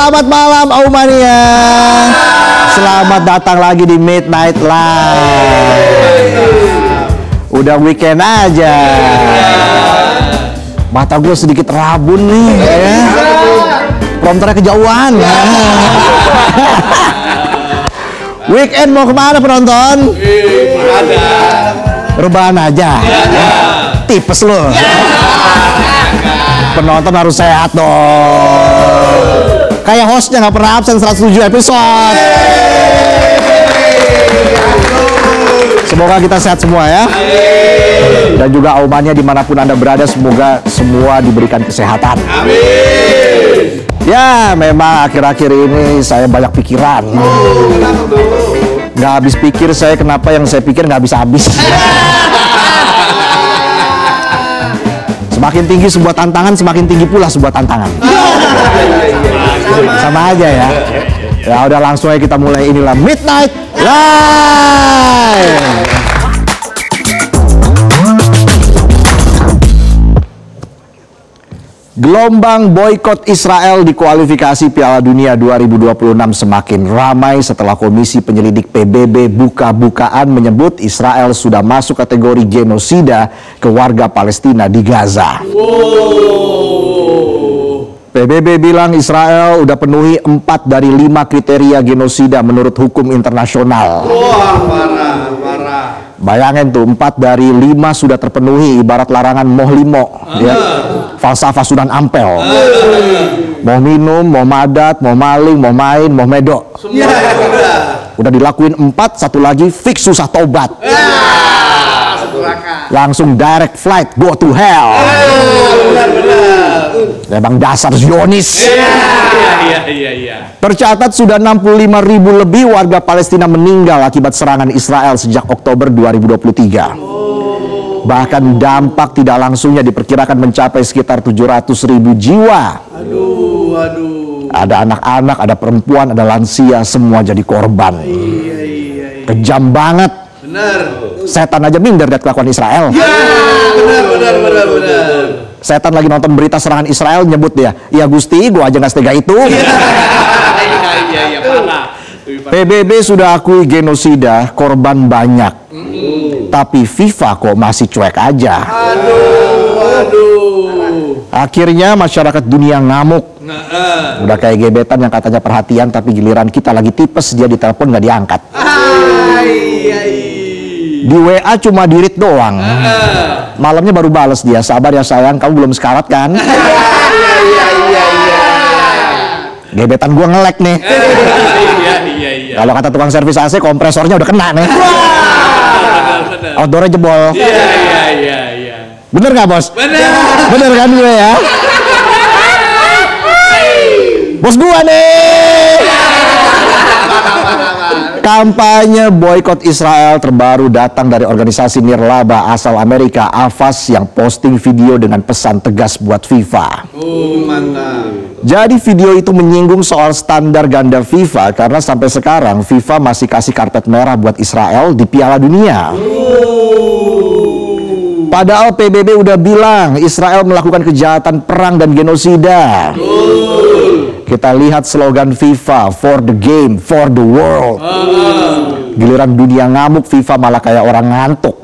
Selamat malam Aumania. Selamat datang lagi di Midnight Live. Udah weekend aja. Mata gue sedikit rabun nih ya. Prompternya kejauhan. Weekend mau kemana penonton? Rebahan aja. Tipes lo. Penonton harus sehat dong. Kayak hostnya nggak pernah absen 107 episode. Semoga kita sehat semua ya. Dan juga Aumania dimanapun Anda berada, semoga semua diberikan kesehatan. Amin. Ya, memang akhir-akhir ini saya banyak pikiran. Nggak habis pikir saya, kenapa yang saya pikir nggak habis-habis. Semakin tinggi sebuah tantangan, semakin tinggi pula sebuah tantangan. Sama aja ya. Ya udah, langsung aja kita mulai. Inilah Midnight Live. Gelombang boykot Israel di kualifikasi Piala Dunia 2026 semakin ramai setelah Komisi Penyelidik PBB buka-bukaan menyebut Israel sudah masuk kategori genosida ke warga Palestina di Gaza. PBB bilang Israel udah penuhi 4 dari 5 kriteria genosida menurut hukum internasional. Wah, parah. Bayangin tuh, 4 dari 5 sudah terpenuhi, ibarat larangan moh limo, ya. Falsafah Sunan Ampel. Mau minum, mau madat, mau maling, mau main, mau medok. Udah dilakuin 4, satu lagi fix susah tobat. Langsung direct flight, go to hell. Memang dasar Zionis. Iya. Tercatat sudah 65.000 lebih warga Palestina meninggal akibat serangan Israel sejak Oktober 2023. Bahkan dampak tidak langsungnya diperkirakan mencapai sekitar 700.000 jiwa. Aduh. Ada anak-anak, ada perempuan, ada lansia, semua jadi korban. Iya. Kejam banget. Benar. Setan aja minder lihat kelakuan Israel. Ya, benar. Setan lagi nonton berita serangan Israel nyebut dia, "Ya Gusti, gua aja nggak setega itu." Iya, parah. PBB sudah akui genosida, korban banyak. Tapi FIFA kok masih cuek aja. Aduh. Akhirnya masyarakat dunia ngamuk. Udah kayak gebetan yang katanya perhatian, tapi giliran kita lagi tipes, dia ditelepon nggak diangkat. Di WA cuma dirit doang. Malamnya baru bales dia, "Sabar ya sayang, kamu belum sekarat kan?" Iya. Gebetan gua ngelek nih. Iya. Kalau kata tukang servis AC, kompresornya udah kena nih. Outdoornya jebol. Iya. Bener nggak bos? Bener kan gue ya? Bos gua nih. Kampanye boykot Israel terbaru datang dari organisasi nirlaba asal Amerika, AVAS, yang posting video dengan pesan tegas buat FIFA. Mantap. Jadi video itu menyinggung soal standar ganda FIFA karena sampai sekarang FIFA masih kasih karpet merah buat Israel di Piala Dunia. Padahal PBB udah bilang Israel melakukan kejahatan perang dan genosida. Kita lihat slogan FIFA, "For the game, for the world." Giliran dunia ngamuk, FIFA malah kayak orang ngantuk.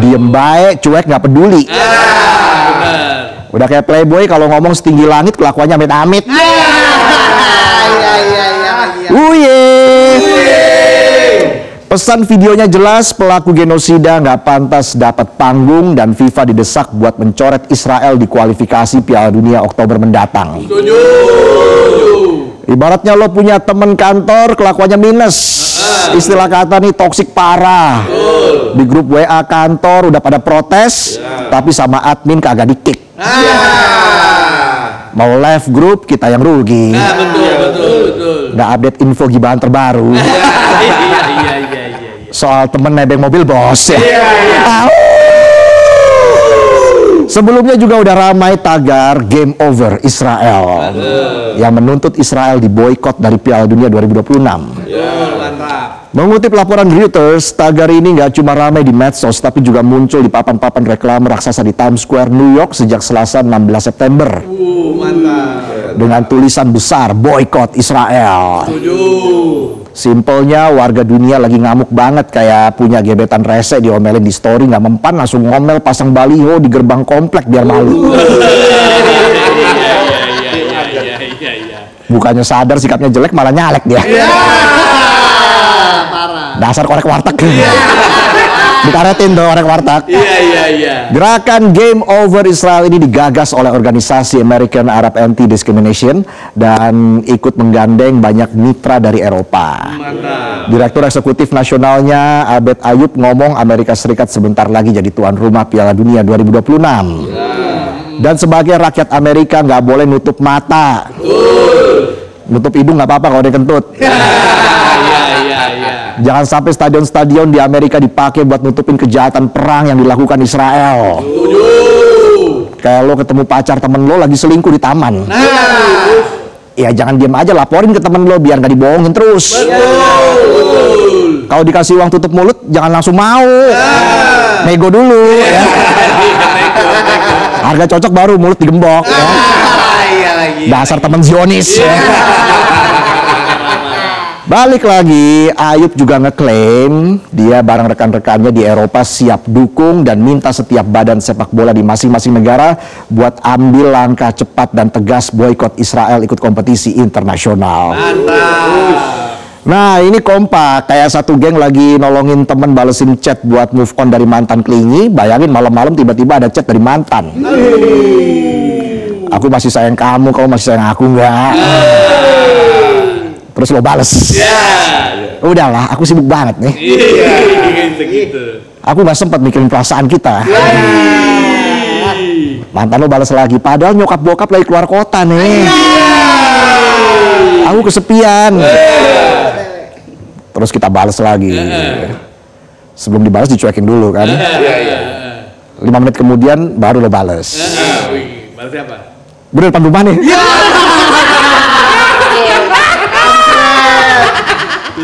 Diem baik, cuek, nggak peduli. Udah kayak Playboy kalau ngomong setinggi langit, kelakuannya amit-amit. Pesan videonya jelas, pelaku genosida nggak pantas dapat panggung dan FIFA didesak buat mencoret Israel di kualifikasi Piala Dunia Oktober mendatang. Setuju. Ibaratnya lo punya temen kantor kelakuannya minus. Istilah kata nih toksik parah. Di grup WA kantor udah pada protes, tapi sama admin kagak di-kick. Mau live grup kita yang rugi. Betul. Nggak update info gibahan terbaru. Iya. Soal temen nebeng mobil bos ya. Sebelumnya juga udah ramai tagar Game Over Israel yang menuntut Israel diboykot dari Piala Dunia 2026. mantap. Mengutip laporan Reuters, tagar ini nggak cuma ramai di medsos, tapi juga muncul di papan-papan reklame raksasa di Times Square, New York sejak Selasa 16 September. Mantap. Dengan tulisan besar, boykot Israel. Setuju. Simpelnya warga dunia lagi ngamuk banget kayak punya gebetan rese diomelin di story, nggak mempan langsung ngomel pasang baliho di gerbang komplek biar malu. Iya. Bukannya sadar sikapnya jelek malah nyalek dia. Parah. Dasar korek warteg. Dikaretin tuh korek warteg. Iya. Gerakan Game Over Israel ini digagas oleh organisasi American Arab Anti-Discrimination dan ikut menggandeng banyak mitra dari Eropa. Mantap. Direktur Eksekutif Nasionalnya Abed Ayub ngomong Amerika Serikat sebentar lagi jadi tuan rumah Piala Dunia 2026. Dan sebagai rakyat Amerika nggak boleh nutup mata. Nutup hidung nggak apa-apa kalau dia kentut. Iya. Jangan sampai stadion-stadion di Amerika dipakai buat nutupin kejahatan perang yang dilakukan Israel. Setuju. Kayak lo ketemu pacar temen lo lagi selingkuh di taman. Ya jangan diem aja, laporin ke temen lo biar nggak dibohongin terus. Betul. Kalau dikasih uang tutup mulut, jangan langsung mau. Nego dulu. Ya. Harga cocok baru mulut digembok. Ya. Iya lagi. Dasar temen Zionis. Ya. Balik lagi, Ayub juga ngeklaim dia bareng rekan-rekannya di Eropa siap dukung dan minta setiap badan sepak bola di masing-masing negara buat ambil langkah cepat dan tegas boikot Israel ikut kompetisi internasional. Mantap. Nah ini kompak, kayak satu geng lagi nolongin temen balesin chat buat move on dari mantan klingi. Bayangin malam-malam tiba-tiba ada chat dari mantan. Aku masih sayang kamu masih sayang aku nggak? Terus lo bales. Udahlah, aku sibuk banget nih. Iya, gitu. Aku nggak sempat mikirin perasaan kita. Mantan lo balas lagi, padahal nyokap bokap lagi keluar kota nih. Aku kesepian. Terus kita balas lagi. Sebelum dibalas dicuekin dulu kan. 5 menit kemudian baru lo bales. Balas siapa? Bener depan rumah nih.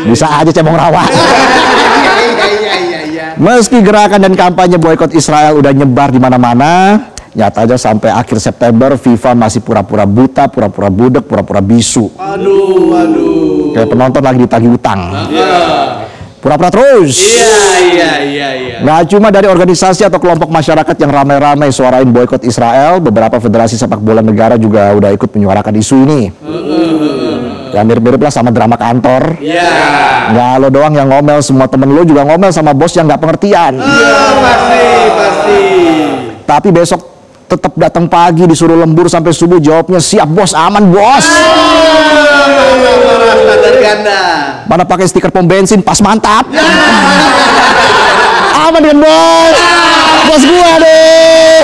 Bisa aja cebong rawa. Iya. Meski gerakan dan kampanye boikot Israel udah nyebar di mana-mana, nyatanya sampai akhir September FIFA masih pura-pura buta, pura-pura budek, pura-pura bisu. Aduh. Kayak penonton lagi ditagih utang. Pura-pura terus. Iya. Nggak cuma dari organisasi atau kelompok masyarakat yang ramai-ramai suarain boikot Israel, beberapa federasi sepak bola negara juga udah ikut menyuarakan isu ini. Ya mirip-mirip lah sama drama kantor. Nggak lo doang yang ngomel, semua temen lo juga ngomel sama bos yang nggak pengertian. Pasti. Tapi besok tetap datang pagi disuruh lembur sampai subuh, jawabnya siap bos, aman bos. Marah standar ganda. Mana pakai stiker pom bensin pas mantap. Aman kan bos? Bos gua deh.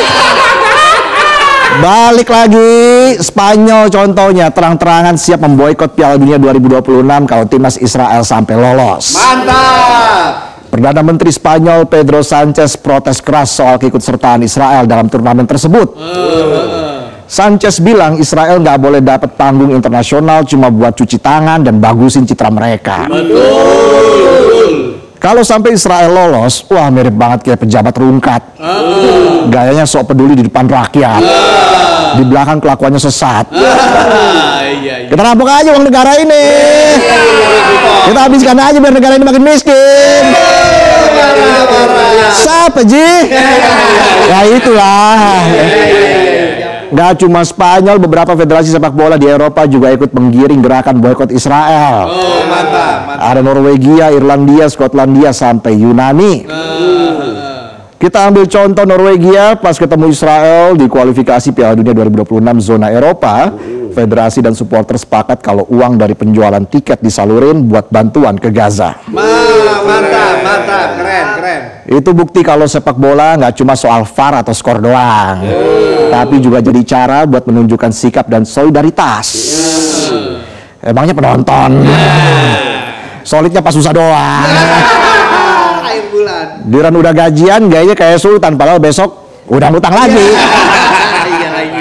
Balik lagi, Spanyol contohnya terang-terangan siap memboikot Piala Dunia 2026 kalau timnas Israel sampai lolos. Mantap. Perdana Menteri Spanyol Pedro Sanchez protes keras soal keikutsertaan Israel dalam turnamen tersebut. Sanchez bilang Israel nggak boleh dapat panggung internasional cuma buat cuci tangan dan bagusin citra mereka. Betul. Kalau sampai Israel lolos, wah mirip banget kayak pejabat rungkat. Gayanya sok peduli di depan rakyat. Di belakang kelakuannya sesat. Iya. Kita rampok aja uang negara ini. Kita habiskan aja biar negara ini makin miskin. Siapa Ji? Ya itulah. Gak cuma Spanyol, beberapa federasi sepak bola di Eropa juga ikut menggiring gerakan boikot Israel. Mantap. Ada Norwegia, Irlandia, Skotlandia, sampai Yunani. Kita ambil contoh Norwegia, pas ketemu Israel di kualifikasi Piala Dunia 2026 zona Eropa, federasi dan supporter sepakat kalau uang dari penjualan tiket disalurin buat bantuan ke Gaza. Mantap, keren. Itu bukti kalau sepak bola nggak cuma soal VAR atau skor doang, tapi juga jadi cara buat menunjukkan sikap dan solidaritas. Emangnya penonton, solidnya pas susah doang. Air bulan. Diran udah gajian, gayanya kayak sultan, padahal besok udah ngutang lagi.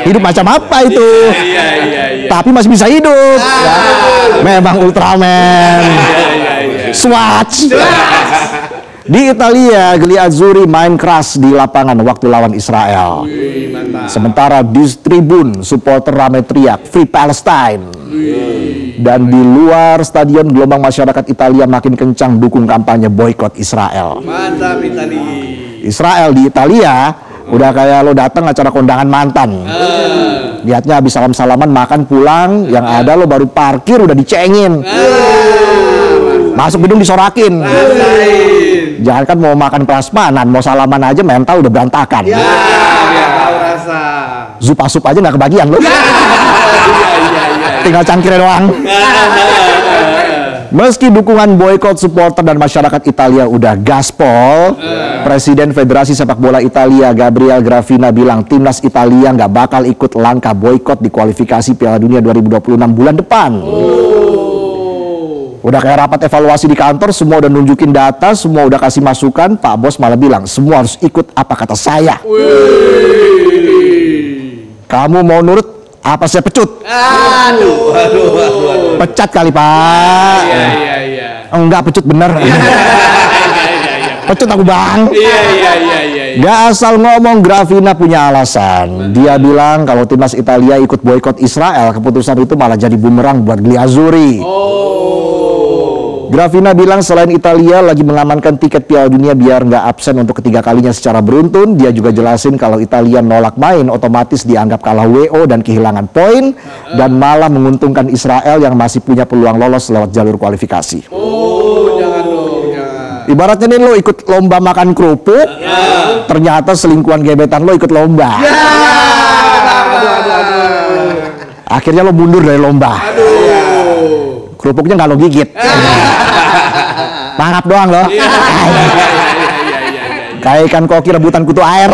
Hidup macam apa itu? Iya. Tapi masih bisa hidup. Memang Ultraman. Iya. Swatch. Di Italia, Gli Azzurri main keras di lapangan waktu lawan Israel. Sementara di tribun, supporter ramai teriak Free Palestine. Dan di luar stadion, gelombang masyarakat Italia makin kencang dukung kampanye boykot Israel. Mantap Italia. Israel di Italia udah kayak lo datang acara kondangan mantan. Lihatnya habis salam-salaman makan pulang, yang ada lo baru parkir udah dicengin. Masuk gedung disorakin. Jangan kan mau makan prasmanan, mau salaman aja mental udah berantakan. Ya, biar tahu rasa. Zup asup aja nggak kebagian lo. Tinggal cangkirnya doang. Meski dukungan boykot supporter dan masyarakat Italia udah gaspol, Presiden Federasi Sepak Bola Italia Gabriel Gravina bilang timnas Italia nggak bakal ikut langkah boykot di kualifikasi Piala Dunia 2026 bulan depan. Udah kayak rapat evaluasi di kantor, semua udah nunjukin data, semua udah kasih masukan, Pak Bos malah bilang semua harus ikut apa kata saya. Kamu mau nurut apa saya pecut? Aduh. Pecat kali Pak. Iya. Enggak, pecut bener. Pecut aku bang. Iya. Gak asal ngomong, Gravina punya alasan. Dia bilang kalau timnas Italia ikut boykot Israel, keputusan itu malah jadi bumerang buat Gli Azzurri. Gravina bilang selain Italia lagi mengamankan tiket Piala Dunia biar nggak absen untuk ketiga kalinya secara beruntun, dia juga jelasin kalau Italia nolak main otomatis dianggap kalah WO dan kehilangan poin, dan malah menguntungkan Israel yang masih punya peluang lolos lewat jalur kualifikasi. Jangan dong, jangan. Ibaratnya nih lo ikut lomba makan kerupuk, ternyata selingkuhan gebetan lo ikut lomba. Akhirnya lo mundur dari lomba. Kerupuknya nggak lo gigit. Mangap doang lo. Kayak ikan koki rebutan kutu air.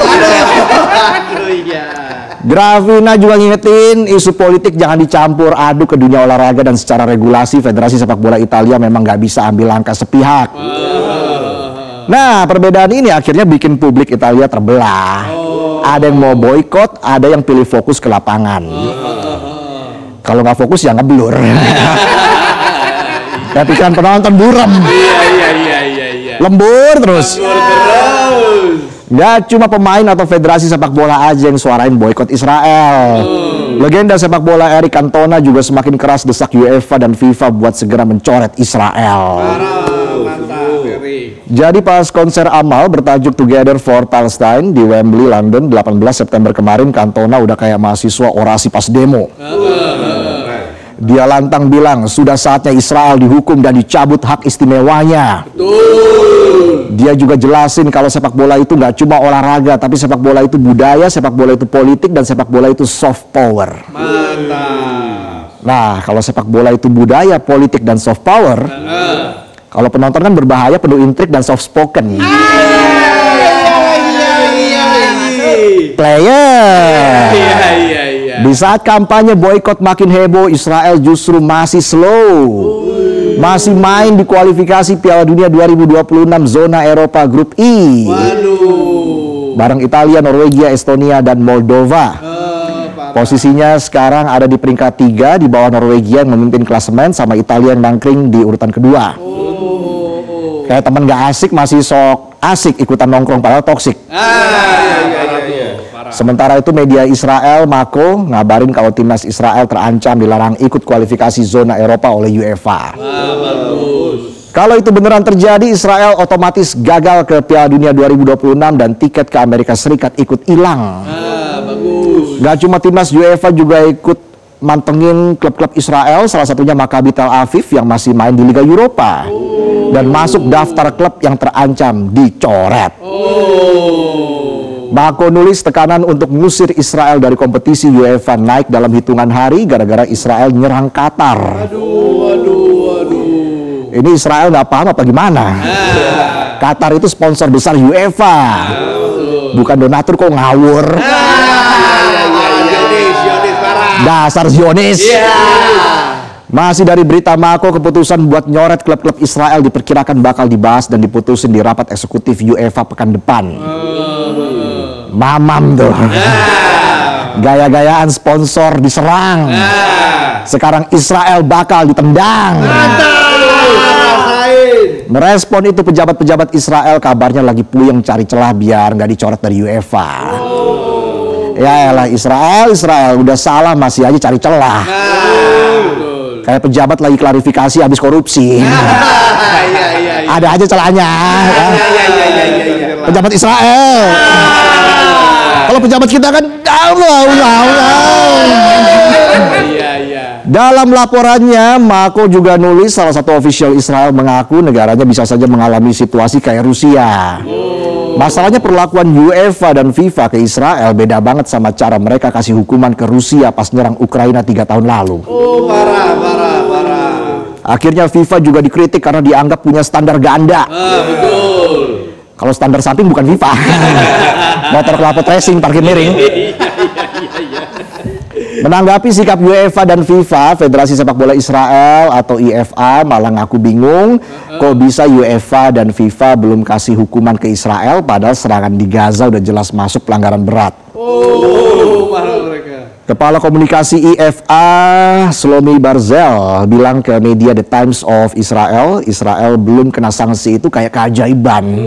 Gravina juga ngingetin isu politik jangan dicampur aduk ke dunia olahraga, dan secara regulasi Federasi Sepak Bola Italia memang nggak bisa ambil langkah sepihak. Nah, perbedaan ini akhirnya bikin publik Italia terbelah. Ada yang mau boykot, ada yang pilih fokus ke lapangan. Kalau nggak fokus ya ngeblur. Dan pikiran penonton buram. Iya. Lembur terus. Gak cuma pemain atau federasi sepak bola aja yang suarain boykot Israel. Legenda sepak bola Eric Cantona juga semakin keras desak UEFA dan FIFA buat segera mencoret Israel. Mantap, Eric. Jadi pas konser amal bertajuk Together for Palestine di Wembley, London 18 September kemarin, Cantona udah kayak mahasiswa orasi pas demo. Dia lantang bilang sudah saatnya Israel dihukum dan dicabut hak istimewanya. Dia juga jelasin kalau sepak bola itu nggak cuma olahraga, tapi sepak bola itu budaya, sepak bola itu politik, dan sepak bola itu soft power. Mantap. Nah, kalau sepak bola itu budaya, politik, dan soft power, kalau penonton kan berbahaya, penuh intrik, dan soft spoken. Player. Iya. Di saat kampanye boykot makin heboh, Israel justru masih slow. Masih main di kualifikasi Piala Dunia 2026 zona Eropa Grup I. Bareng Italia, Norwegia, Estonia, dan Moldova. Posisinya sekarang ada di peringkat 3 di bawah Norwegia yang memimpin klasemen, sama Italia yang nangkring di urutan kedua. Kayak temen gak asik masih sok asik ikutan nongkrong padahal toksik. Sementara itu media Israel Mako ngabarin kalau timnas Israel terancam dilarang ikut kualifikasi zona Eropa oleh UEFA. Kalau itu beneran terjadi, Israel otomatis gagal ke Piala Dunia 2026 dan tiket ke Amerika Serikat ikut hilang. Gak cuma timnas, UEFA juga ikut mantengin klub-klub Israel, salah satunya Maccabi Tel Aviv yang masih main di Liga Eropa dan masuk daftar klub yang terancam dicoret. Mako nulis tekanan untuk mengusir Israel dari kompetisi UEFA naik dalam hitungan hari gara-gara Israel nyerang Qatar. Ini Israel nggak paham apa gimana? Qatar itu sponsor besar UEFA, bukan donatur, kok ngawur. Dasar Zionis. Masih dari berita Mako, keputusan buat nyoret klub-klub Israel diperkirakan bakal dibahas dan diputusin di rapat eksekutif UEFA pekan depan. Mamam tuh. Gaya-gayaan sponsor diserang. Sekarang Israel bakal ditendang. Merespon itu pejabat-pejabat Israel kabarnya lagi puyeng cari celah biar nggak dicoret dari UEFA. Ya elah Israel udah salah masih aja cari celah. Kayak pejabat lagi klarifikasi habis korupsi. Ada aja celahnya. Pejabat Israel. Kalau pejabat kita kan Dalam laporannya, Mako juga nulis salah satu official Israel mengaku negaranya bisa saja mengalami situasi kayak Rusia. Masalahnya perlakuan UEFA dan FIFA ke Israel beda banget sama cara mereka kasih hukuman ke Rusia pas nyerang Ukraina 3 tahun lalu. Oh, parah. Akhirnya FIFA juga dikritik karena dianggap punya standar ganda. Betul. Kalau standar samping bukan FIFA. Motor knalpot racing parkir miring. Menanggapi sikap UEFA dan FIFA, Federasi Sepak Bola Israel atau IFA malah ngaku bingung kok bisa UEFA dan FIFA belum kasih hukuman ke Israel padahal serangan di Gaza udah jelas masuk pelanggaran berat. Marah mereka. Kepala Komunikasi IFA Shlomi Barzel bilang ke media The Times of Israel belum kena sanksi itu kayak keajaiban.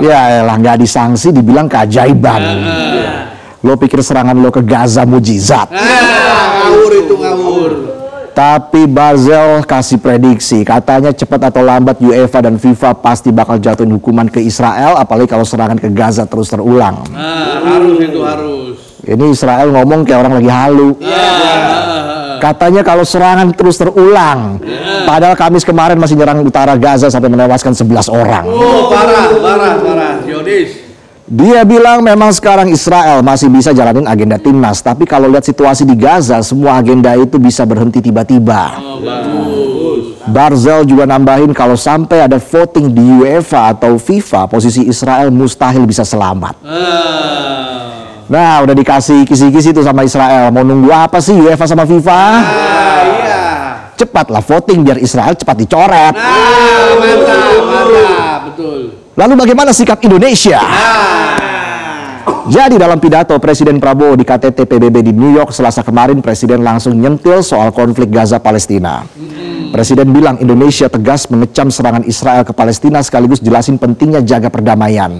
Ya elah nggak disangsi dibilang keajaiban. Lo pikir serangan lo ke Gaza mujizat? Ngawur. Tapi Barzel kasih prediksi, katanya cepat atau lambat UEFA dan FIFA pasti bakal jatuhin hukuman ke Israel, apalagi kalau serangan ke Gaza terus terulang. Harus. Ini Israel ngomong kayak orang lagi halu. Katanya kalau serangan terus terulang, padahal Kamis kemarin masih nyerang utara Gaza sampai menewaskan 11 orang. Parah. Zionis. Dia bilang memang sekarang Israel masih bisa jalanin agenda timnas, tapi kalau lihat situasi di Gaza, semua agenda itu bisa berhenti tiba-tiba. Barzel juga nambahin kalau sampai ada voting di UEFA atau FIFA, posisi Israel mustahil bisa selamat. Nah, udah dikasih kisi-kisi tuh sama Israel. Mau nunggu apa sih UEFA sama FIFA? Cepatlah voting biar Israel cepat dicoret. Mantap, betul. Lalu bagaimana sikap Indonesia? Jadi dalam pidato Presiden Prabowo di KTT PBB di New York Selasa kemarin, Presiden langsung nyentil soal konflik Gaza Palestina. Presiden bilang Indonesia tegas mengecam serangan Israel ke Palestina sekaligus jelasin pentingnya jaga perdamaian.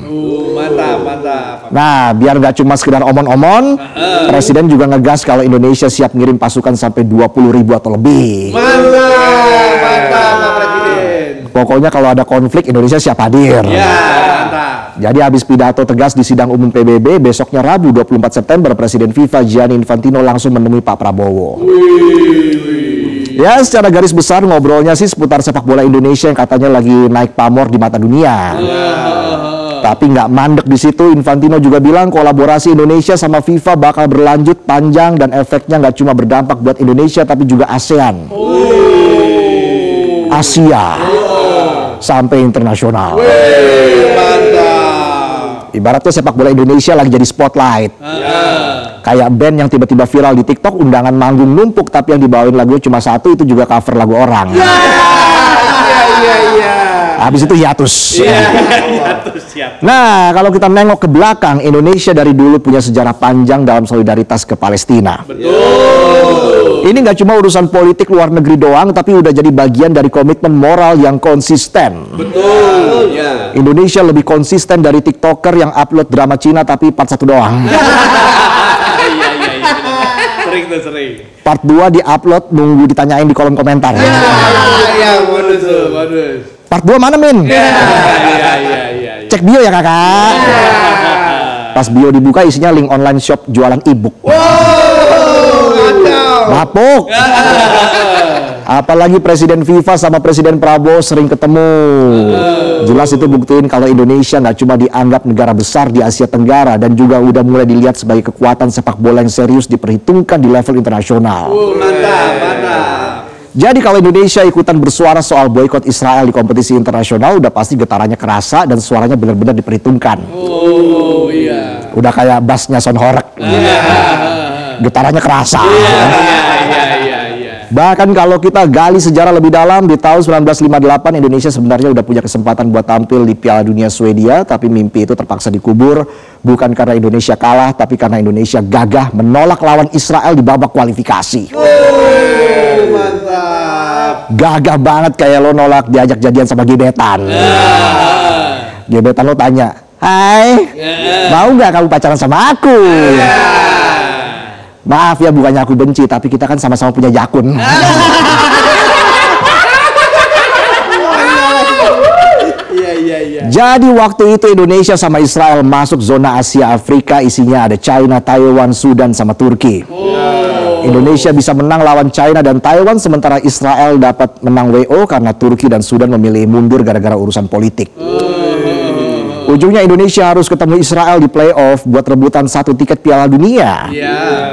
Mantap. Nah, biar nggak cuma sekedar omon-omon, Presiden juga ngegas kalau Indonesia siap ngirim pasukan sampai 20.000 atau lebih. Mantap, Presiden. Pokoknya kalau ada konflik Indonesia siap hadir. Mantap. Jadi habis pidato tegas di sidang umum PBB, besoknya Rabu 24 September Presiden FIFA Gianni Infantino langsung menemui Pak Prabowo. Ya, secara garis besar ngobrolnya sih seputar sepak bola Indonesia yang katanya lagi naik pamor di mata dunia. Tapi nggak mandek di situ, Infantino juga bilang kolaborasi Indonesia sama FIFA bakal berlanjut panjang dan efeknya nggak cuma berdampak buat Indonesia tapi juga ASEAN. Asia sampai internasional. Mantap. Ibaratnya sepak bola Indonesia lagi jadi spotlight. Kayak band yang tiba-tiba viral di TikTok, undangan manggung numpuk tapi yang dibawain lagunya cuma satu, itu juga cover lagu orang. Habis itu hiatus. Nah, kalau kita nengok ke belakang, Indonesia dari dulu punya sejarah panjang dalam solidaritas ke Palestina. Ini nggak cuma urusan politik luar negeri doang, tapi udah jadi bagian dari komitmen moral yang konsisten. Indonesia lebih konsisten dari TikToker yang upload drama Cina tapi part 1 doang. Sering. Part 2 di-upload nunggu ditanyain di kolom komentar. Modus. Part 2 mana, Min? Cek bio ya, Kakak. Pas bio dibuka isinya link online shop jualan e-book. Bapuk. Apalagi Presiden FIFA sama Presiden Prabowo sering ketemu. Jelas itu buktiin kalau Indonesia nggak cuma dianggap negara besar di Asia Tenggara dan juga udah mulai dilihat sebagai kekuatan sepak bola yang serius diperhitungkan di level internasional. Mantap. Jadi kalau Indonesia ikutan bersuara soal boikot Israel di kompetisi internasional, udah pasti getarannya kerasa dan suaranya benar-benar diperhitungkan. Udah kayak bassnya Son Horek. Getarannya kerasa. Bahkan kalau kita gali sejarah lebih dalam, di tahun 1958 Indonesia sebenarnya udah punya kesempatan buat tampil di Piala Dunia Swedia, tapi mimpi itu terpaksa dikubur, bukan karena Indonesia kalah, tapi karena Indonesia gagah menolak lawan Israel di babak kualifikasi. Mantap. Gagah banget kayak lo nolak diajak jadian sama gebetan. Gebetan lo tanya, "Hai, mau nggak kamu pacaran sama aku?" Maaf ya, bukannya aku benci, tapi kita kan sama-sama punya jakun. Iya. Jadi waktu itu Indonesia sama Israel masuk zona Asia Afrika, isinya ada China, Taiwan, Sudan, sama Turki. Indonesia bisa menang lawan China dan Taiwan, sementara Israel dapat menang WO karena Turki dan Sudan memilih mundur gara-gara urusan politik. Ujungnya Indonesia harus ketemu Israel di playoff buat rebutan 1 tiket Piala Dunia.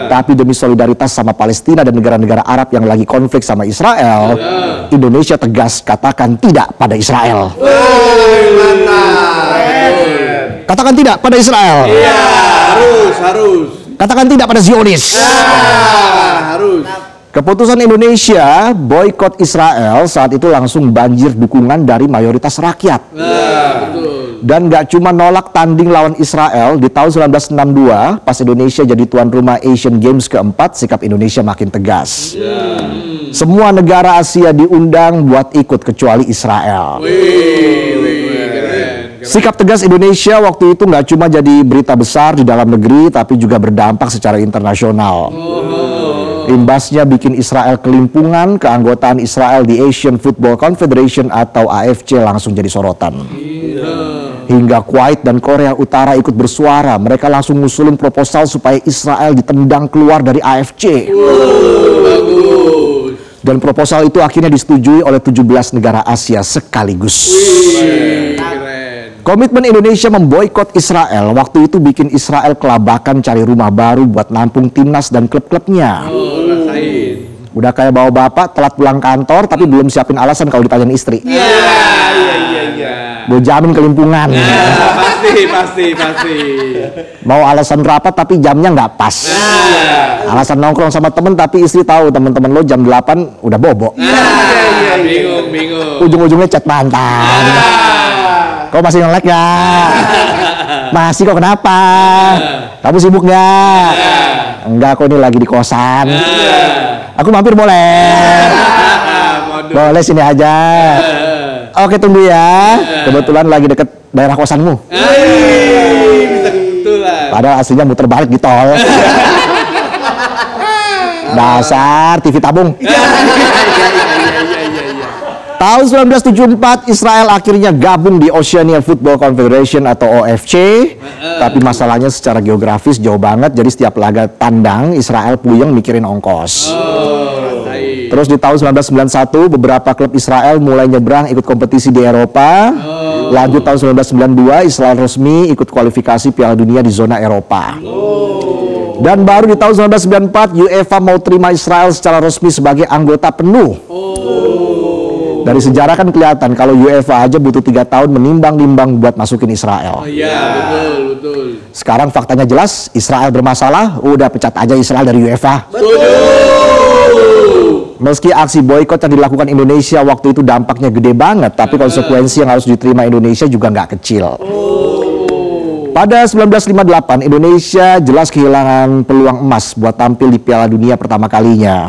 Tapi demi solidaritas sama Palestina dan negara-negara Arab yang lagi konflik sama Israel, Indonesia tegas katakan tidak pada Israel. Katakan tidak pada Israel. Iya, harus. Katakan tidak pada Zionis. Harus. Keputusan Indonesia boykot Israel saat itu langsung banjir dukungan dari mayoritas rakyat. Betul. Dan gak cuma nolak tanding lawan Israel, di tahun 1962 pas Indonesia jadi tuan rumah Asian Games keempat, sikap Indonesia makin tegas. Semua negara Asia diundang buat ikut kecuali Israel. Keren. Sikap tegas Indonesia waktu itu gak cuma jadi berita besar di dalam negeri, tapi juga berdampak secara internasional. Imbasnya bikin Israel kelimpungan, keanggotaan Israel di Asian Football Confederation atau AFC langsung jadi sorotan. Hingga Kuwait dan Korea Utara ikut bersuara, mereka langsung ngusulin proposal supaya Israel ditendang keluar dari AFC. Dan proposal itu akhirnya disetujui oleh 17 negara Asia sekaligus. Keren. Komitmen Indonesia memboikot Israel waktu itu bikin Israel kelabakan cari rumah baru buat nampung timnas dan klub-klubnya. Rasain. Udah kayak bawa bapak telat pulang kantor tapi belum siapin alasan kalau ditanyain istri. Iya. Gue jamin kelimpungan. Pasti. Mau alasan rapat tapi jamnya nggak pas. Alasan nongkrong sama temen tapi istri tahu temen-temen lo jam 8 udah bobo. Bingung. Ujung-ujungnya chat mantan. Kau masih nge-lag nggak? Masih kok, kenapa? Kamu sibuk nggak? Enggak, kok ini lagi di kosan. Aku mampir boleh? Boleh, sini aja. Oke, tunggu ya. Kebetulan lagi deket daerah kosanmu. Bisa kebetulan. Padahal aslinya muter balik di tol. Dasar TV tabung. Tahun 1974 Israel akhirnya gabung di Oceania Football Confederation atau OFC. Tapi masalahnya secara geografis jauh banget, jadi setiap laga tandang Israel puyeng mikirin ongkos. Terus di tahun 1991 beberapa klub Israel mulai nyebrang ikut kompetisi di Eropa. Lanjut tahun 1992 Israel resmi ikut kualifikasi Piala Dunia di zona Eropa. Dan baru di tahun 1994 UEFA mau terima Israel secara resmi sebagai anggota penuh. Dari sejarah kan kelihatan kalau UEFA aja butuh 3 tahun menimbang-nimbang buat masukin Israel. Iya, betul. Sekarang faktanya jelas, Israel bermasalah, udah pecat aja Israel dari UEFA. Meski aksi boykot yang dilakukan Indonesia waktu itu dampaknya gede banget, tapi konsekuensi yang harus diterima Indonesia juga nggak kecil. Pada 1958, Indonesia jelas kehilangan peluang emas buat tampil di Piala Dunia pertama kalinya.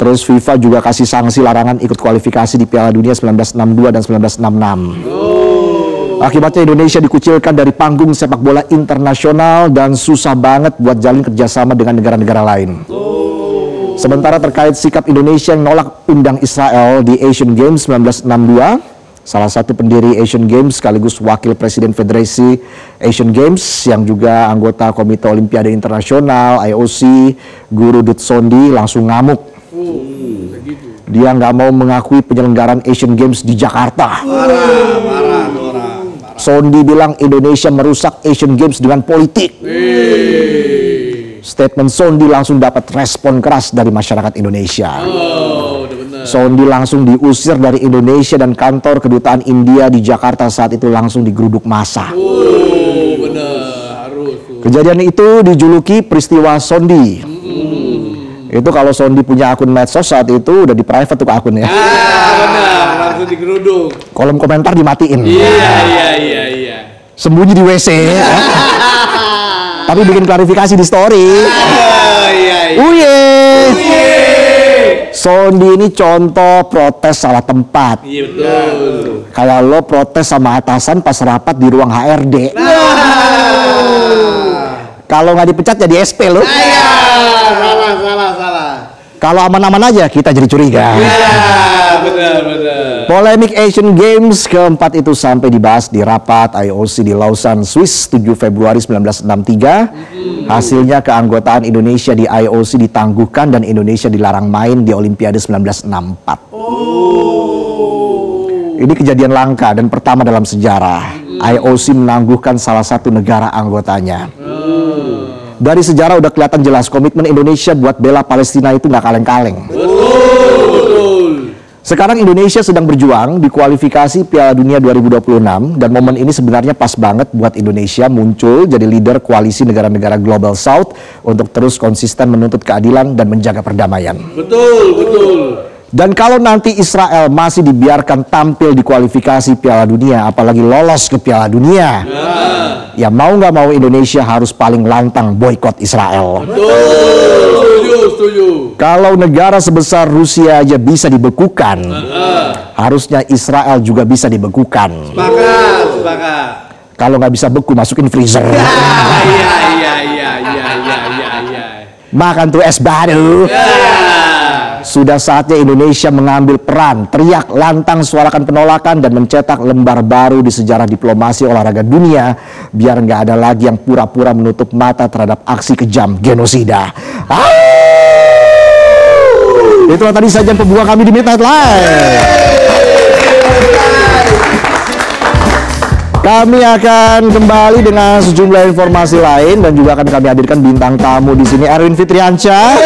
Terus FIFA juga kasih sanksi larangan ikut kualifikasi di Piala Dunia 1962 dan 1966. Akibatnya Indonesia dikucilkan dari panggung sepak bola internasional dan susah banget buat jalin kerjasama dengan negara-negara lain. Sementara terkait sikap Indonesia yang nolak undang Israel di Asian Games 1962, salah satu pendiri Asian Games sekaligus wakil presiden Federasi Asian Games yang juga anggota Komite Olimpiade Internasional (IOC), Guru Dut Sondi langsung ngamuk. Dia nggak mau mengakui penyelenggaraan Asian Games di Jakarta. Parah. Sondi bilang Indonesia merusak Asian Games dengan politik. Statement Sondi langsung dapat respon keras dari masyarakat Indonesia. Udah benar. Sondi langsung diusir dari Indonesia dan kantor kedutaan India di Jakarta saat itu langsung digeruduk massa. Benar, harus. Kejadian itu dijuluki peristiwa Sondi. Itu kalau Sondi punya akun medsos saat itu udah di private tuh akunnya. Benar, langsung digeruduk. Kolom komentar dimatiin. Iya. Sembunyi di WC. Tapi bikin klarifikasi di story. Iya. Uye. Sondi ini contoh protes salah tempat. Iya betul. Kayak lo protes sama atasan pas rapat di ruang HRD. Kalau nggak dipecat jadi SP lo. Salah. Kalau aman-aman aja kita jadi curiga. Benar. Polemik Asian Games keempat itu sampai dibahas di rapat IOC di Lausanne, Swiss 7 Februari 1963. Hasilnya keanggotaan Indonesia di IOC ditangguhkan dan Indonesia dilarang main di Olimpiade 1964. Ini kejadian langka dan pertama dalam sejarah. IOC menangguhkan salah satu negara anggotanya. Dari sejarah udah kelihatan jelas komitmen Indonesia buat bela Palestina itu nggak kaleng-kaleng. Betul. Sekarang Indonesia sedang berjuang di kualifikasi Piala Dunia 2026 dan momen ini sebenarnya pas banget buat Indonesia muncul jadi leader koalisi negara-negara Global South untuk terus konsisten menuntut keadilan dan menjaga perdamaian. Betul. Dan kalau nanti Israel masih dibiarkan tampil di kualifikasi Piala Dunia, apalagi lolos ke Piala Dunia, ya mau nggak mau Indonesia harus paling lantang boikot Israel. Setuju. Kalau negara sebesar Rusia aja bisa dibekukan, harusnya Israel juga bisa dibekukan. Sepakat. Kalau nggak bisa beku, masukin freezer. Iya. Makan tuh es batu. Sudah saatnya Indonesia mengambil peran, teriak lantang, suarakan penolakan dan mencetak lembar baru di sejarah diplomasi olahraga dunia, biar nggak ada lagi yang pura-pura menutup mata terhadap aksi kejam genosida. Itulah tadi sajian pembuka kami di Midnight Live. Kami akan kembali dengan sejumlah informasi lain dan juga akan kami hadirkan bintang tamu di sini, Erwin Fitriansyah.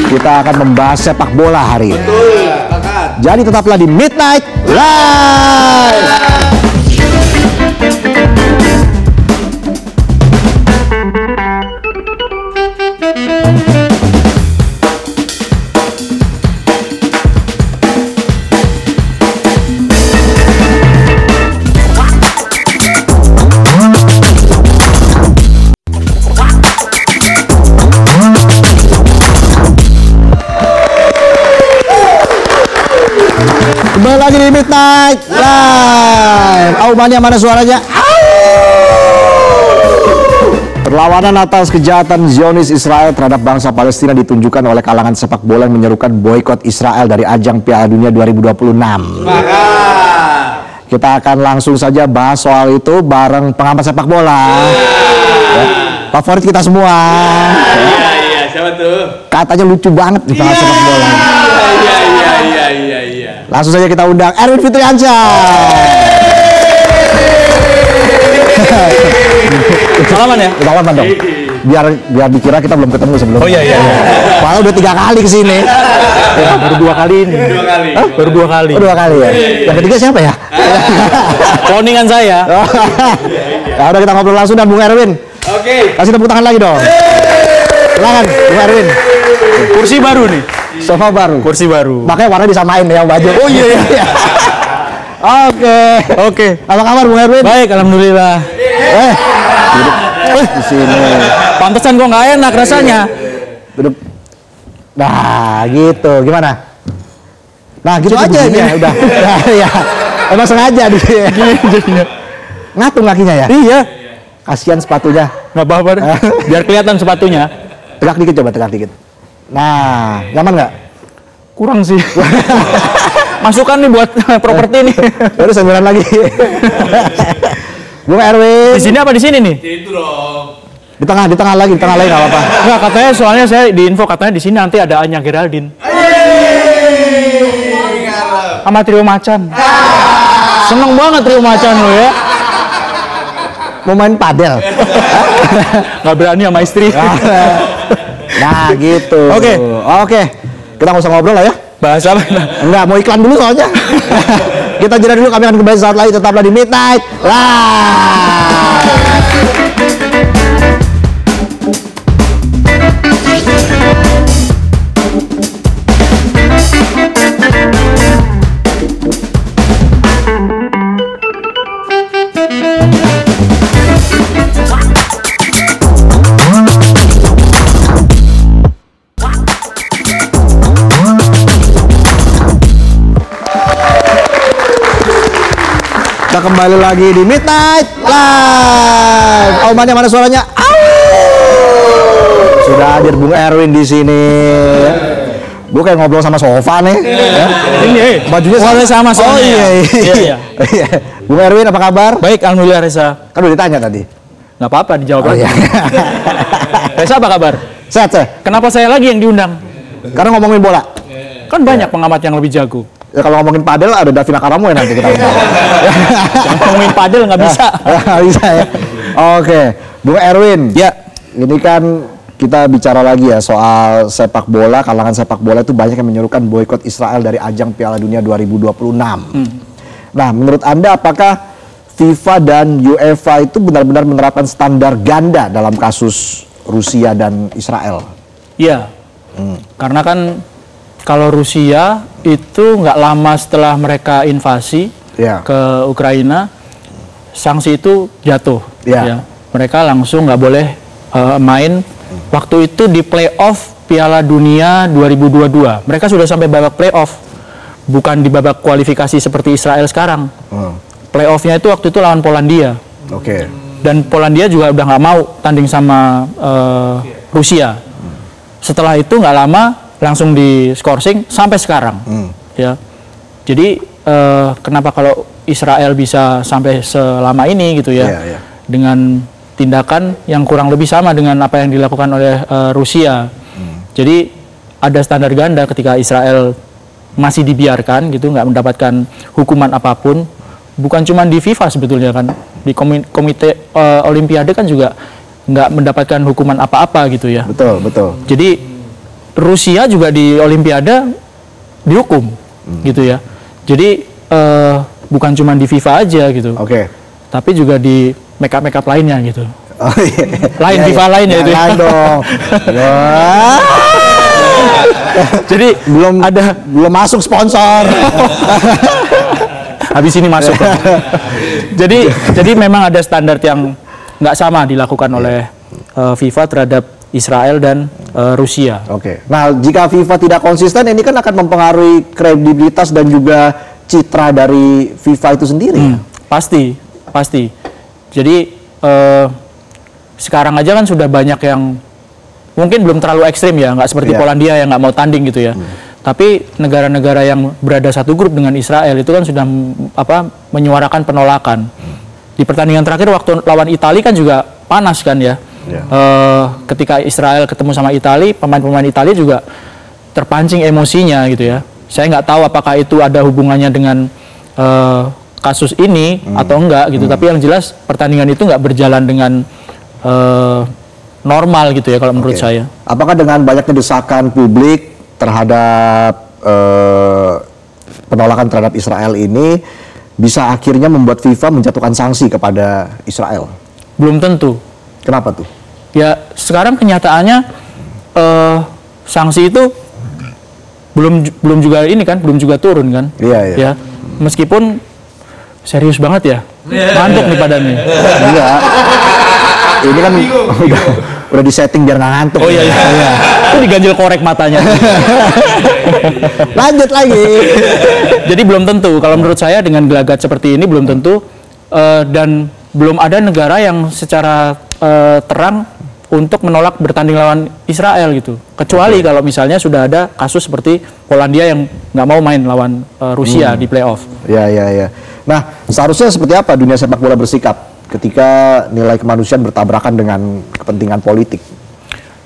Kita akan membahas sepak bola hari ini. Jadi tetaplah di Midnight Live. Kembali lagi di Midnight Live. Aumannya mana suaranya? Perlawanan atas kejahatan Zionis Israel terhadap bangsa Palestina ditunjukkan oleh kalangan sepak bola yang menyerukan boikot Israel dari ajang Piala Dunia 2026. Kita akan langsung saja bahas soal itu bareng pengamat sepak bola. Ya, favorit kita semua. Iya, siapa tuh? Katanya lucu banget di pengamat sepak bola. Iya. Langsung saja kita undang Erwin Fitriansyah. Salaman ya? Salaman dong. Biar dikira kita belum ketemu sebelumnya. Oh iya. Padahal udah 3 kali kesini. Ya, baru 2 kali ini. Hah? Baru 2 kali. Oh, 2 kali ya. Yang ketiga siapa ya? Cloningan saya. Ya udah kita ngobrol langsung dan Bung Erwin. Oke. Kasih tepuk tangan lagi dong. Silakan Bung Erwin. Kursi baru nih. Sofa baru. Kursi baru. Makanya warna disamain ya baju. Oh iya. Oke. Apa kabar Bung Erwin? Baik, alhamdulillah. Duduk di sini. Pantesan kok nggak enak rasanya. Duduk. Nah, gitu. Gimana? Nah, gitu aja ya, udah. Nah, ya. Emang sengaja di Jadinya. ngatung kakinya ya? Iya. Kasihan sepatunya. Nggak apa-apa. Biar kelihatan sepatunya. Tegak dikit, coba tegak dikit. Nah, nyaman nggak? Kurang sih. Masukan nih buat properti nih. Baru 9 lagi. Bung Erwin. Di sini apa di sini nih? Itu dong. Di tengah lagi nggak apa-apa. Enggak, katanya soalnya saya di info katanya di sini nanti ada Anya Geraldine. Sama Trio Macan. Seneng banget Trio Macan lo ya. Mau main padel. Nggak berani sama istri. Nah, gitu. Oke. Kita nggak usah ngobrol lah ya. Bahas apa? Enggak, mau iklan dulu soalnya. Kita jeda dulu, kami akan kembali saat lagi, tetaplah di Midnight Live. Kita kembali lagi di Midnight Live. Aumannya mana suaranya? Sudah hadir Bung Erwin di sini. Gue kayak ngobrol sama sofa nih. Ya. Ini Bajunya sama Oh iya. Iya. Bung Erwin apa kabar? Baik, alhamdulillah Reza. Kan udah ditanya tadi. Nggak apa-apa dijawab Oh lagi. iya. Reza apa kabar? Sehat saya. Kenapa saya lagi yang diundang? Karena ngomongin bola. Kan banyak pengamat yang lebih jago. Ya, kalau ngomongin padel ada Davina Karamu ya nanti kita ngomong. Yang ngomongin padel nggak bisa. Nggak bisa ya. Oke, Bung Erwin. Ya. Ini kan kita bicara lagi ya soal sepak bola. Kalangan sepak bola itu banyak yang menyerukan boikot Israel dari ajang Piala Dunia 2026. Nah, menurut Anda apakah FIFA dan UEFA itu benar-benar menerapkan standar ganda dalam kasus Rusia dan Israel? Iya. Karena kan kalau Rusia itu nggak lama setelah mereka invasi Ya. ke Ukraina, sanksi itu jatuh. Ya. Ya. Mereka langsung nggak boleh main. Waktu itu di playoff Piala Dunia 2022, mereka sudah sampai babak playoff, bukan di babak kualifikasi seperti Israel sekarang. Playoffnya itu waktu itu lawan Polandia. Oke. Dan Polandia juga udah nggak mau tanding sama Rusia. Setelah itu nggak lama langsung di skorsing sampai sekarang. Ya. Jadi kenapa kalau Israel bisa sampai selama ini gitu ya? Iya. Dengan tindakan yang kurang lebih sama dengan apa yang dilakukan oleh Rusia. Jadi ada standar ganda ketika Israel masih dibiarkan gitu, nggak mendapatkan hukuman apapun. Bukan cuma di FIFA sebetulnya kan, di komite Olimpiade kan juga nggak mendapatkan hukuman apa-apa gitu ya. Betul. Jadi Rusia juga di Olimpiade dihukum gitu ya. Jadi bukan cuma di FIFA aja gitu, Oke. tapi juga di make up lainnya gitu. Oh, iya. Lain Iya, FIFA iya. lainnya itu. Jangan dong. Wah. Jadi belum masuk sponsor. habis ini masuk. jadi memang ada standar yang nggak sama dilakukan oleh FIFA terhadap Israel dan Rusia. Oke. Nah, jika FIFA tidak konsisten, ini kan akan mempengaruhi kredibilitas dan juga citra dari FIFA itu sendiri. Pasti. Jadi sekarang aja kan sudah banyak yang mungkin belum terlalu ekstrim ya, nggak seperti Iya. Polandia yang nggak mau tanding gitu ya. Tapi negara-negara yang berada satu grup dengan Israel itu kan sudah menyuarakan penolakan. Di pertandingan terakhir waktu lawan Italia kan juga panas kan ya. Iya. Ketika Israel ketemu sama Italia, pemain-pemain Italia juga terpancing emosinya gitu ya. Saya nggak tahu apakah itu ada hubungannya dengan kasus ini atau enggak gitu. Tapi yang jelas pertandingan itu nggak berjalan dengan normal gitu ya kalau menurut Oke. saya. Apakah dengan banyaknya desakan publik terhadap penolakan terhadap Israel ini bisa akhirnya membuat FIFA menjatuhkan sanksi kepada Israel? Belum tentu. Kenapa tuh? Ya sekarang kenyataannya sanksi itu belum juga ini kan, belum juga turun kan? Iya. Ya meskipun serius banget ya, ngantuk nih badannya. Iya. Ini kan udah disetting biar nggak ngantuk. Oh iya. Itu diganjil korek matanya. Lanjut lagi. Jadi belum tentu. Kalau menurut saya dengan gelagat seperti ini belum tentu dan belum ada negara yang secara terang untuk menolak bertanding lawan Israel gitu. Kecuali kalau misalnya sudah ada kasus seperti Polandia yang nggak mau main lawan Rusia di playoff. Ya. Nah, seharusnya seperti apa dunia sepak bola bersikap ketika nilai kemanusiaan bertabrakan dengan kepentingan politik?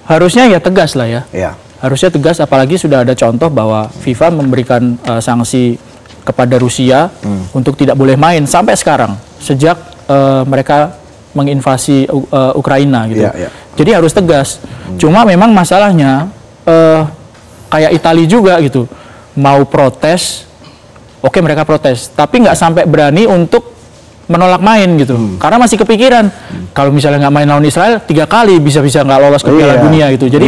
Harusnya ya tegas lah ya. Ya. Harusnya tegas, apalagi sudah ada contoh bahwa FIFA memberikan sanksi kepada Rusia untuk tidak boleh main sampai sekarang sejak mereka menginvasi Ukraina gitu. Iya. Jadi harus tegas. Cuma memang masalahnya kayak Italia juga gitu, mau protes, oke mereka protes, tapi nggak sampai berani untuk menolak main gitu, karena masih kepikiran kalau misalnya nggak main lawan Israel 3 kali bisa-bisa nggak lolos ke Piala Dunia gitu. Jadi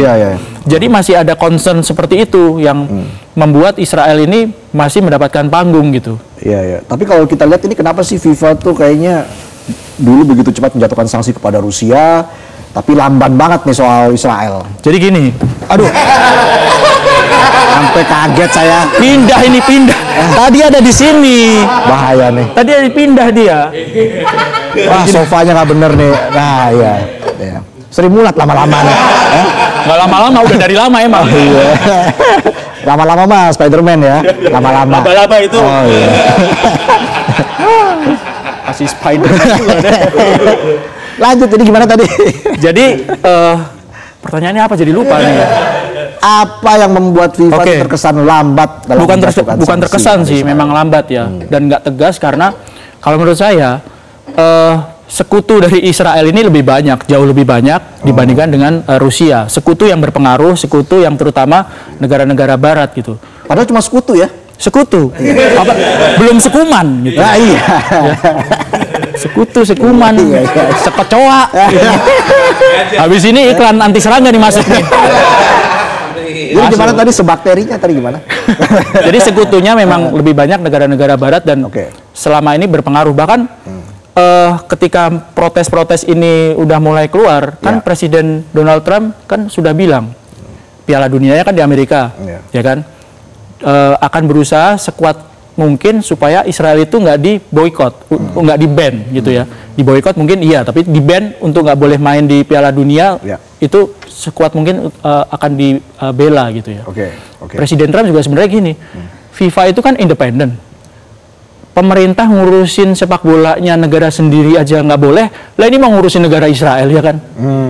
jadi masih ada concern seperti itu yang membuat Israel ini masih mendapatkan panggung gitu. Iya. Tapi kalau kita lihat ini kenapa sih FIFA tuh kayaknya dulu begitu cepat menjatuhkan sanksi kepada Rusia, tapi lamban banget nih soal Israel. Jadi gini, aduh, Sampai kaget saya. Pindah ini pindah. Tadi ada di sini. Bahaya nih. Tadi ada pindah dia. Wah, sofanya nggak bener nih. Nah, iya. Ya. Sering mulat lama-lama nih. Nggak lama-lama, udah dari lama emang. Iya. Lama-lama mah Spiderman ya. Lama-lama. Laba-laba itu. Oh iya. Masih Spider. Lanjut, ini gimana tadi? Jadi pertanyaannya apa? Jadi lupa nih. Apa yang membuat FIFA Oke. terkesan lambat dalam Bukan menjatuhkan bukan sanksi? terkesan sih, memang lambat ya, dan nggak tegas karena kalau menurut saya sekutu dari Israel ini lebih banyak, jauh lebih banyak dibandingkan dengan Rusia. Sekutu yang berpengaruh, sekutu yang terutama negara-negara Barat gitu. Padahal cuma sekutu ya. Sekutu, apa, belum sekuman gitu. Nah, iya. Sekutu, sekuman, sekecoa. Habis ini iklan anti serangga nih masuk nih. Jadi gimana tadi sebakterinya tadi gimana? Jadi sekutunya memang lebih banyak negara-negara Barat dan Oke. selama ini berpengaruh. Bahkan ketika protes-protes ini udah mulai keluar, kan Ya. Presiden Donald Trump kan sudah bilang Piala Dunianya kan di Amerika, ya kan, akan berusaha sekuat mungkin supaya Israel itu nggak diboikot, nggak di-ban gitu ya. Diboikot mungkin iya, tapi di-ban untuk nggak boleh main di Piala Dunia Ya. itu sekuat mungkin akan dibela gitu ya. Oke. Presiden Trump juga sebenarnya gini, FIFA itu kan independen. Pemerintah ngurusin sepak bolanya negara sendiri aja nggak boleh, lah ini mau ngurusin negara Israel ya kan?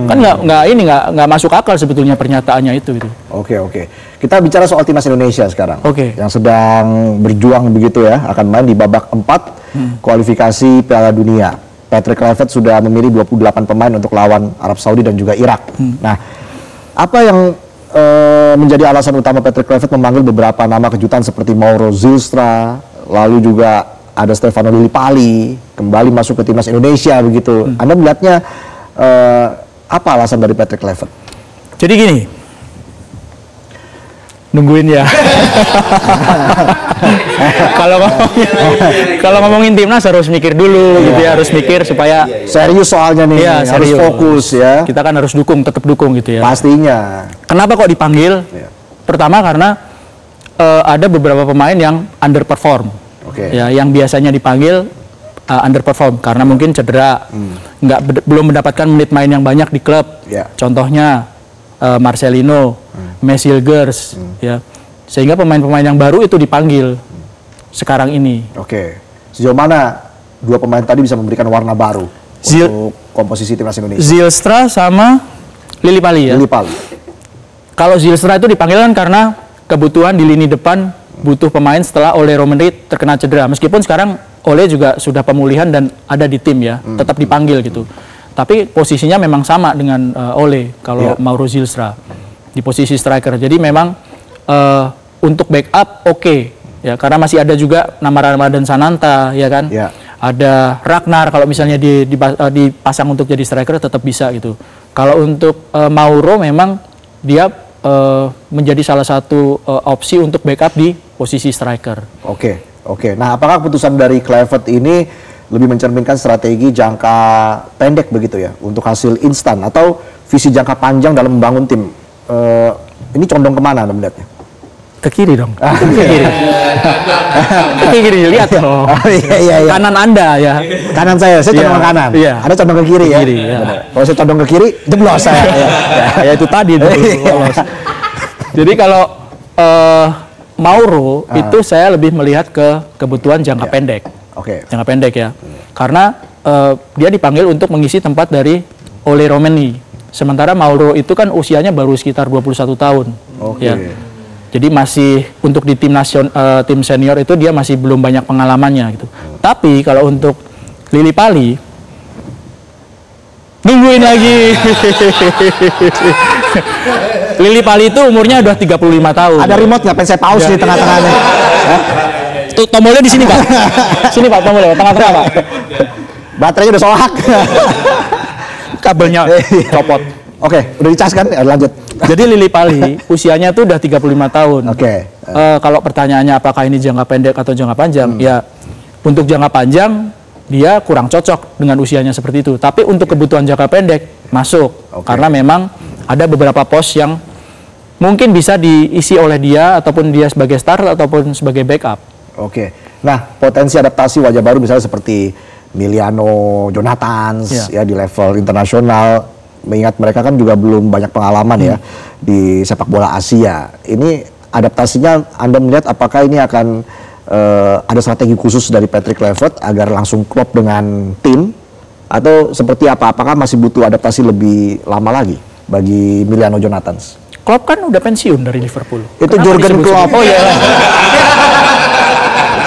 Kan nggak masuk akal sebetulnya pernyataannya itu gitu. Oke. Kita bicara soal timnas Indonesia sekarang. Oke. Yang sedang berjuang begitu ya, akan main di babak 4 kualifikasi Piala Dunia. Patrick Kluivert sudah memilih 28 pemain untuk lawan Arab Saudi dan juga Irak. Nah, apa yang menjadi alasan utama Patrick Kluivert memanggil beberapa nama kejutan seperti Mauro Zylstra, lalu juga ada Stefano Lillipali kembali masuk ke timnas Indonesia begitu. Anda melihatnya apa alasan dari Patrick Kluivert? Jadi gini, nungguin ya. Kalau ngomongin timnas harus mikir dulu gitu ya, harus mikir supaya Serius soalnya nih, Iya, harus serius. fokus ya. Kita kan harus tetap dukung gitu ya. Pastinya. Kenapa kok dipanggil? Iya. Pertama karena ada beberapa pemain yang underperform. Oke. Ya, yang biasanya dipanggil underperform karena mungkin cedera, belum mendapatkan menit main yang banyak di klub. Ya. Contohnya Marcelino, Messi Hilgers, ya. Sehingga pemain-pemain yang baru itu dipanggil sekarang ini. Oke. Sejauh mana dua pemain tadi bisa memberikan warna baru untuk komposisi timnas Indonesia? Zylstra sama Lillipali ya. Lillipali. Kalau Zylstra itu dipanggil kan karena kebutuhan di lini depan butuh pemain setelah Ole Romeni terkena cedera. Meskipun sekarang Ole juga sudah pemulihan dan ada di tim ya, tetap dipanggil gitu. Tapi posisinya memang sama dengan Ole kalau Mauro Zylstra di posisi striker. Jadi memang untuk backup oke. Ya, karena masih ada juga nama Ramadan Sananta ya kan. Ya. Ada Ragnar kalau misalnya dipasang untuk jadi striker tetap bisa gitu. Kalau untuk Mauro memang dia menjadi salah satu opsi untuk backup di posisi striker. Oke. Nah, apakah keputusan dari Kluivert ini lebih mencerminkan strategi jangka pendek begitu ya untuk hasil instan atau visi jangka panjang dalam membangun tim? Ini condong kemana Anda melihatnya? Ke kiri dong. Ke kiri. Ke kiri lihat dong. Iya. Kanan Anda ya. Kanan saya condong ke kanan. Iya. Anda condong ke kiri ya. Kiri, ya. Benar. Kalau saya condong ke kiri, jeblos saya. Ya itu tadi tuh. Lolos. Jadi kalau Mauro itu saya lebih melihat ke kebutuhan jangka pendek. Oke. Jangka pendek ya. Karena dia dipanggil untuk mengisi tempat dari Ole Romeni. Sementara Mauro itu kan usianya baru sekitar 21 tahun. Oke. Ya. Jadi masih untuk di tim senior itu dia masih belum banyak pengalamannya gitu. Tapi kalau untuk Lillipali nungguin lagi. Lillipali itu umurnya udah 35 tahun. Ada remote nggak? Pengen saya pause di tengah-tengahnya. Tuh, tombolnya di sini Pak. Sini Pak, tombolnya tengah-tengah Pak. Baterainya udah soak. Kabelnya copot. Oke, udah dicas kan? Ya, lanjut. Jadi Lillipali usianya tuh udah 35 tahun. Oke. Kalau pertanyaannya apakah ini jangka pendek atau jangka panjang? Ya, untuk jangka panjang dia kurang cocok dengan usianya seperti itu. Tapi untuk kebutuhan jangka pendek masuk. Karena memang ada beberapa pos yang mungkin bisa diisi oleh dia ataupun dia sebagai starter ataupun sebagai backup. Oke. Nah, potensi adaptasi wajah baru misalnya seperti Emiliano Jonathans ya di level internasional, mengingat mereka kan juga belum banyak pengalaman ya di sepak bola Asia. Ini adaptasinya Anda melihat apakah ini akan ada strategi khusus dari Patrick Kluivert agar langsung klop dengan tim, atau seperti apa? Apakah masih butuh adaptasi lebih lama lagi bagi Emiliano Jonathans? Klopp kan udah pensiun dari Liverpool. Itu Kenapa Jurgen disebut-sebut? Klopp. Oh iya.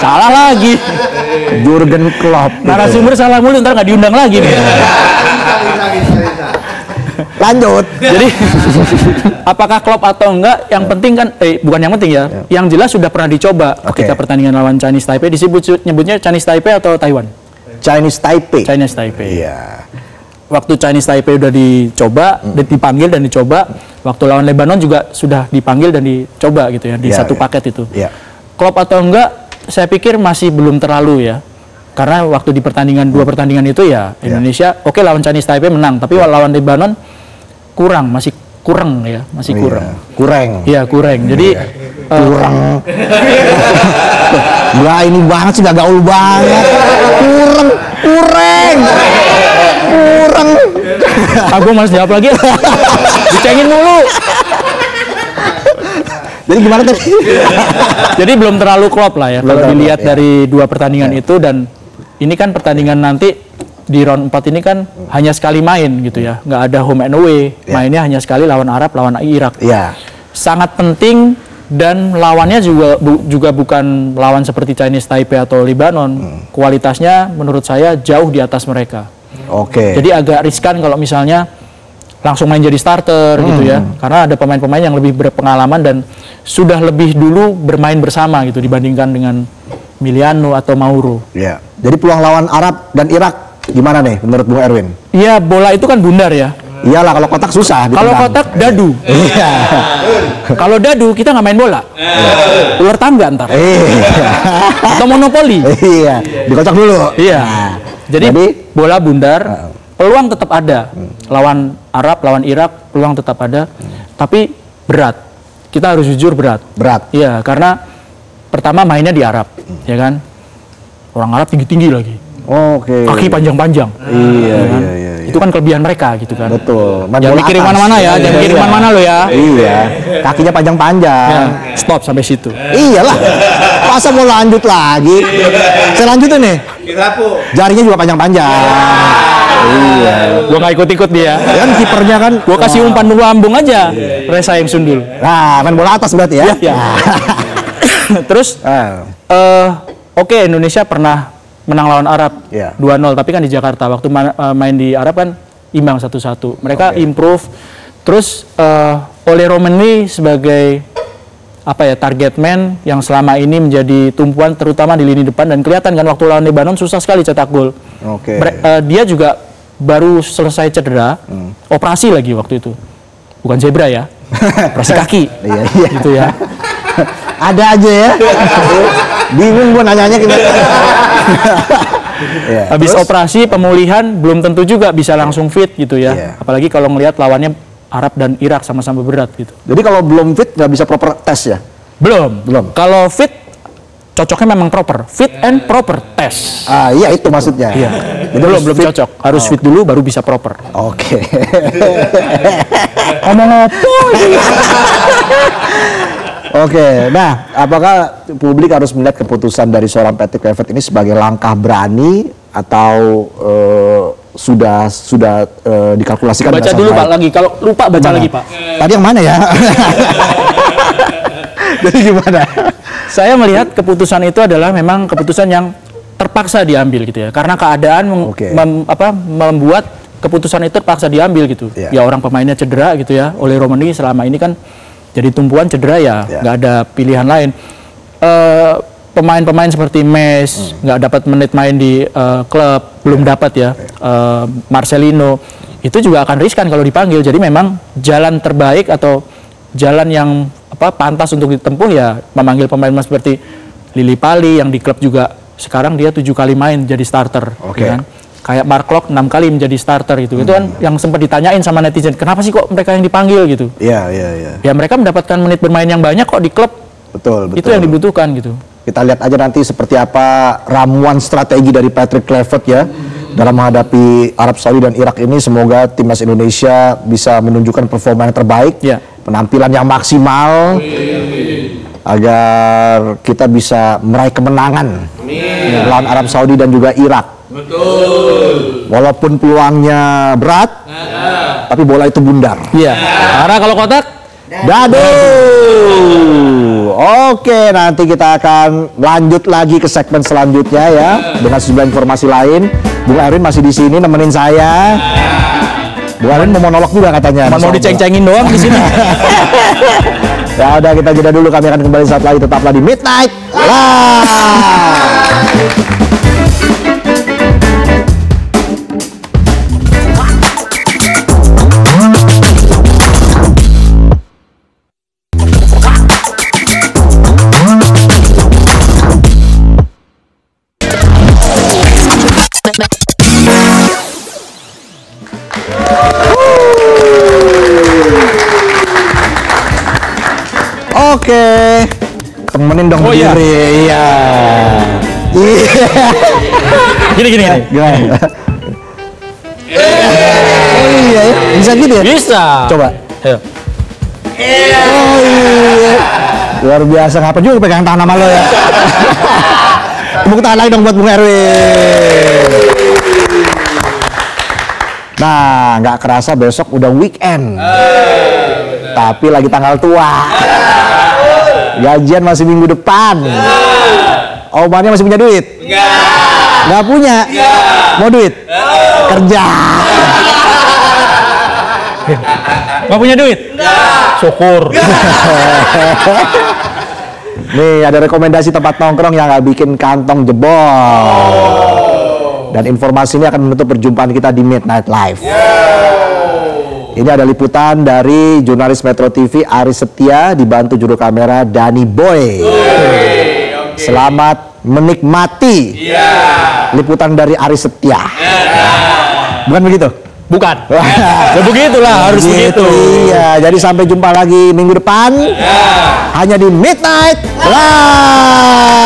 Salah lagi. Jurgen Klopp. Narasumber salah mulu, ntar nggak diundang lagi nih. Lanjut. Jadi apakah Klopp atau enggak? Yang penting kan, bukan yang penting ya. Yang jelas sudah pernah dicoba ketika pertandingan lawan Chinese Taipei. Nyebutnya Chinese Taipei atau Taiwan? Chinese Taipei. Chinese Taipei. Iya. Waktu Chinese Taipei udah dicoba, dipanggil dan dicoba. Waktu lawan Lebanon juga sudah dipanggil dan dicoba gitu ya di satu paket itu. Iya. Klopp atau enggak? Saya pikir masih belum terlalu ya. Karena waktu di pertandingan dua pertandingan itu ya Indonesia oke lawan Chinese Taipei menang, tapi lawan Lebanon masih kurang ya, masih kurang. Kurang. Iya, kurang. Jadi Kurang. Wah, ini banget sih, gak gaul banget. Kurang. aku mas jawab lagi. Dicengin mulu. Jadi gimana tadi? Jadi belum terlalu klop lah ya Belum kalau terlalu dilihat klop, ya. dari dua pertandingan itu, dan ini kan pertandingan nanti di round 4 ini kan hanya sekali main gitu ya, nggak ada home and away, mainnya hanya sekali lawan Arab, lawan Irak. Iya. Sangat penting, dan lawannya juga bukan lawan seperti Chinese Taipei atau Lebanon. Kualitasnya menurut saya jauh di atas mereka. Oke. Jadi agak riskan kalau misalnya langsung main jadi starter gitu ya, karena ada pemain-pemain yang lebih berpengalaman dan sudah lebih dulu bermain bersama gitu dibandingkan dengan Emiliano atau Mauro. Iya. Jadi peluang lawan Arab dan Irak gimana nih menurut Bung Erwin? Iya, bola itu kan bundar ya. Iyalah, kalau kotak susah. Kalau ditendang. kotak dadu. Iya. Kalau dadu kita nggak main bola. Ular tangga ntar. Iya. Atau monopoli. Iya. Dikocok dulu. Iya. Nah, Jadi bola bundar, peluang tetap ada. Lawan Arab, lawan Irak, peluang tetap ada. Tapi berat. Kita harus jujur berat. berat. Iya, karena pertama mainnya di Arab, ya kan? Orang Arab tinggi-tinggi lagi. Oke. Kaki panjang-panjang. Iya, ya kan? iya. Itu kan kelebihan mereka gitu kan. Betul. Main Jangan bola mikirin atas. mana-mana ya, jangan mikirin Iya. mana-mana lo ya. Iya. Kakinya panjang-panjang. Ya, stop sampai situ. Iyalah. Masa mau lanjut lagi? Saya lanjutin nih. Jarinya juga panjang-panjang. Iya. Gua nggak ikut-ikut dia. Ya kan kipernya kan. Gua kasih umpan dulu ambung aja. Resa yang sundul. Nah, main bola atas berarti ya. Iya. Terus oke, Indonesia pernah menang lawan Arab Iya. 2-0, tapi kan di Jakarta. Waktu main di Arab kan imbang 1-1. Mereka improve. Terus Ole Romani sebagai target man yang selama ini menjadi tumpuan terutama di lini depan, dan kelihatan kan waktu lawan Lebanon susah sekali cetak gol. Oke. Dia juga baru selesai cedera, operasi lagi waktu itu. Bukan zebra ya. Operasi kaki. Iya. Gitu ya. Ada aja ya. Bingung gua nanyanya gimana. Iya. Habis Terus? operasi, pemulihan belum tentu juga bisa langsung fit gitu ya. Iya. Apalagi kalau ngelihat lawannya Arab dan Irak sama-sama berat gitu. Jadi kalau belum fit nggak bisa proper tes ya? Belum. Belum. Kalau fit cocoknya memang proper. Fit and proper test. Ah, iya itu maksudnya. Iya. Jadi belum harus fit. cocok. Harus fit dulu baru bisa proper. Oke. Ngomong apa? Oke, nah apakah publik harus melihat keputusan dari seorang Patrick Kluivert ini sebagai langkah berani atau sudah dikalkulasikan? Baca dulu Pak lagi. Kalau lupa baca lagi Pak. Tadi yang mana ya? Jadi gimana? Saya melihat keputusan itu adalah memang keputusan yang terpaksa diambil gitu ya. Karena keadaan membuat keputusan itu terpaksa diambil gitu. Iya. Ya orang pemainnya cedera gitu ya. Oleh Romani selama ini kan jadi tumpuan cedera ya, nggak ada pilihan lain. Pemain-pemain seperti Mes nggak dapat menit main di klub, belum dapat ya. Marcelino itu juga akan riskan kalau dipanggil. Jadi memang jalan terbaik atau jalan yang pantas untuk ditempuh ya memanggil pemain seperti Lili Pali yang di klub juga sekarang dia 7 kali main jadi starter. Oke. Ya kan? kayak Mark Klok 6 kali menjadi starter gitu. Itu kan yang sempat ditanyain sama netizen, kenapa sih kok mereka yang dipanggil gitu? Iya. Ya mereka mendapatkan menit bermain yang banyak kok di klub. Betul. Itu yang dibutuhkan gitu. Kita lihat aja nanti seperti apa ramuan strategi dari Patrick Kluivert ya dalam menghadapi Arab Saudi dan Irak ini. Semoga timnas Indonesia bisa menunjukkan performa yang terbaik, penampilan yang maksimal, agar kita bisa meraih kemenangan melawan Arab Saudi dan juga Irak. Betul. Walaupun peluangnya berat, tapi bola itu bundar. Iya. Karena kalau kotak, dadu. Oke, nanti kita akan lanjut lagi ke segmen selanjutnya ya dengan sejumlah informasi lain. Bung Erwin masih di sini nemenin saya. Bung Erwin mau monolog juga katanya. mau diceng-cengin doang di sini. Ya udah, kita jeda dulu, kami akan kembali saat lagi, tetaplah di Midnight Live. Oke, temenin dong berdiri. Iya. Gini. Gimana? Iya ya, bisa gitu ya? Bisa. Coba. Ayo. Oh iya. Luar biasa, ngapa juga pegang tangan sama lo ya? Tepuk tangan lagi dong buat Bung Erwin. Nah, nggak kerasa besok udah weekend. Tapi lagi tanggal tua. Gajian masih minggu depan. Omannya masih punya duit? Nggak punya? Mau duit? Kerja. Nggak punya duit? Syukur. Nih, ada rekomendasi tempat nongkrong yang nggak bikin kantong jebol. Dan informasi ini akan menutup perjumpaan kita di Midnight Live. Ini ada liputan dari jurnalis Metro TV Aris Setia dibantu juru kamera Danny Boy. Selamat menikmati liputan dari Aris Setia. Bukan begitu? Bukan. Ya begitulah, harus begitu. Iya, jadi sampai jumpa lagi minggu depan. Hanya di Midnight Live.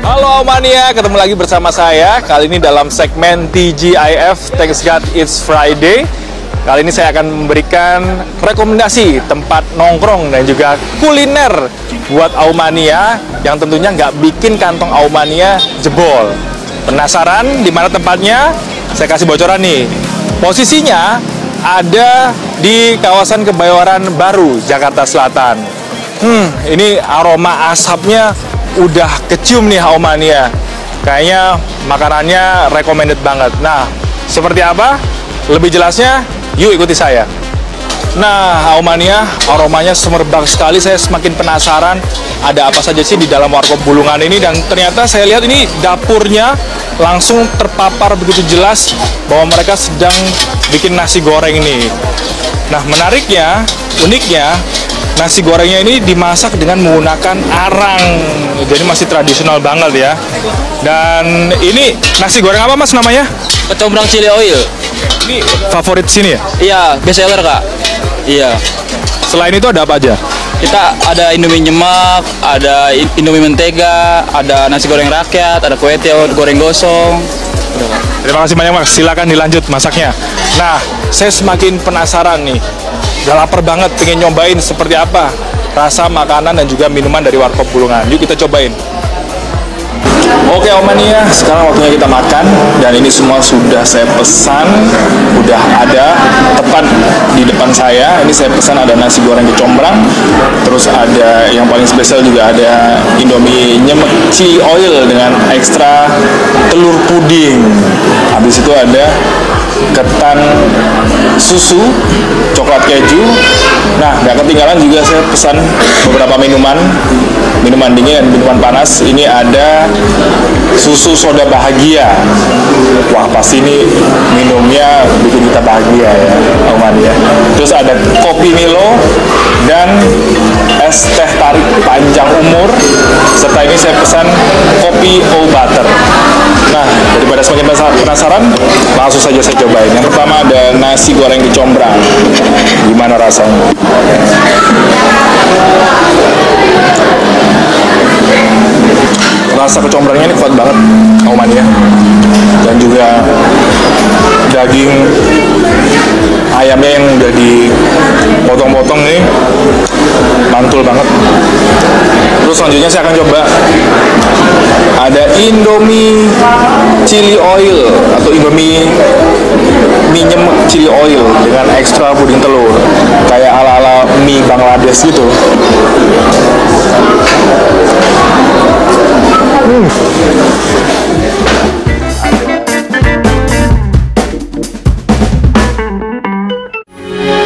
Halo Mania, ketemu lagi bersama saya. Kali ini dalam segmen TGIF, Thanks God It's Friday. Kali ini saya akan memberikan rekomendasi tempat nongkrong dan juga kuliner buat Aumania yang tentunya nggak bikin kantong Aumania jebol. Penasaran di mana tempatnya? Saya kasih bocoran nih. Posisinya ada di kawasan Kebayoran Baru, Jakarta Selatan. Ini aroma asapnya udah kecium nih Aumania. Kayaknya makanannya recommended banget. Nah, seperti apa? Lebih jelasnya, yuk ikuti saya. Nah, Aumania, aromanya semerbak sekali. Saya semakin penasaran ada apa saja sih di dalam warkop Bulungan ini. Dan ternyata saya lihat ini dapurnya langsung terpapar begitu jelas bahwa mereka sedang bikin nasi goreng ini. Nah, menariknya, uniknya, nasi gorengnya ini dimasak dengan menggunakan arang. Jadi masih tradisional banget ya. Dan ini nasi goreng apa Mas namanya? Kecombrang chili oil. Ini favorit sini ya? Iya, best seller Kak. Iya. Selain itu ada apa aja? Kita ada Indomie nyemak, ada Indomie mentega, ada nasi goreng rakyat, ada kue tiaw, goreng gosong. Udah, Kak. Terima kasih banyak Mas, silakan dilanjut masaknya. Nah, saya semakin penasaran nih. Udah lapar banget, pengen nyobain seperti apa rasa makanan dan juga minuman dari warkop Bulungan. Yuk kita cobain. Oke Aumania, sekarang waktunya kita makan. Dan ini semua sudah saya pesan, udah ada tepat di depan saya. Ini saya pesan ada nasi goreng kecombrang, terus ada yang paling spesial juga ada Indomie nyemek chili oil dengan ekstra telur puding. Habis itu ada ketan susu, coklat keju. Nah, nggak ketinggalan juga saya pesan beberapa minuman dingin dan minuman panas. Ini ada susu soda bahagia. Wah, pasti ini minumnya bikin kita bahagia ya, Aumania. Terus ada kopi Milo dan es teh tarik panjang umur. Serta ini saya pesan kopi all butter. Nah, daripada semakin penasaran, langsung saja saya cobain. Yang pertama ada nasi goreng kecombrang. Gimana rasanya? Rasa kecombrangnya ini kuat banget, Mania. Dan juga daging ayamnya yang udah dipotong-potong nih mantul banget. Terus selanjutnya saya akan coba ada Indomie chili oil atau Indomie mie nyemek chili oil dengan ekstra puding telur, kayak ala-ala mie Bangladesh gitu.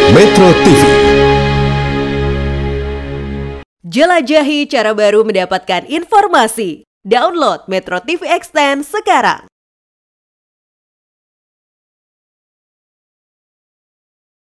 Metro TV. Jelajahi cara baru mendapatkan informasi. Download Metro TV Extend sekarang.